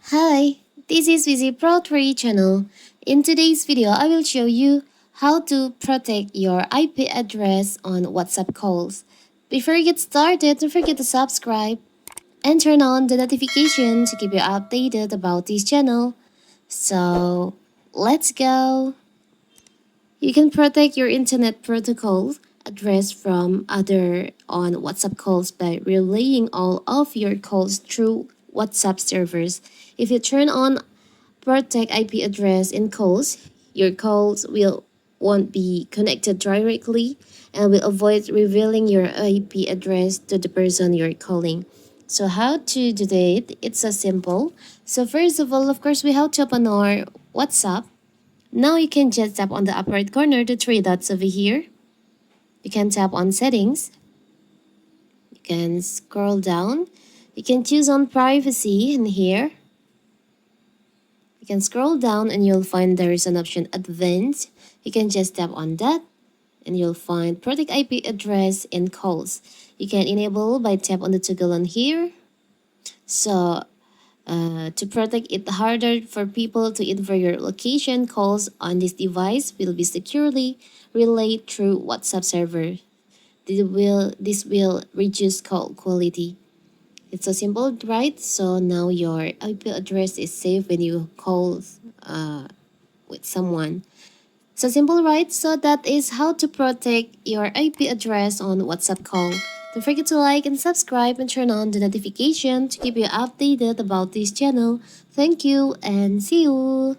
Hi, this is Vizi Pro 3 channel. In today's video, I will show you how to protect your IP address on WhatsApp calls. Before you get started, don't forget to subscribe and turn on the notification to keep you updated about this channel. So, let's go! You can protect your internet protocol address from other on WhatsApp calls by relaying all of your calls through WhatsApp servers. If you turn on protect IP address in calls, your calls will won't be connected directly and will avoid revealing your IP address to the person you're calling. So how to do that? It's so simple. So first of all, of course, we have to open our WhatsApp. Now you can just tap on the upper right corner, the three dots over here. You can tap on settings. You can scroll down. You can choose on privacy in here. You can scroll down and you'll find there is an option advanced. You can just tap on that and you'll find protect IP address in calls. You can enable by tap on the toggle on here. So to protect it harder for people to infer your location, calls on this device will be securely relayed through WhatsApp server. This will reduce call quality. It's so simple, right? So now your IP address is safe when you call with someone. So simple, right? So that is how to protect your IP address on WhatsApp call. Don't forget to like and subscribe and turn on the notification to keep you updated about this channel. Thank you and see you!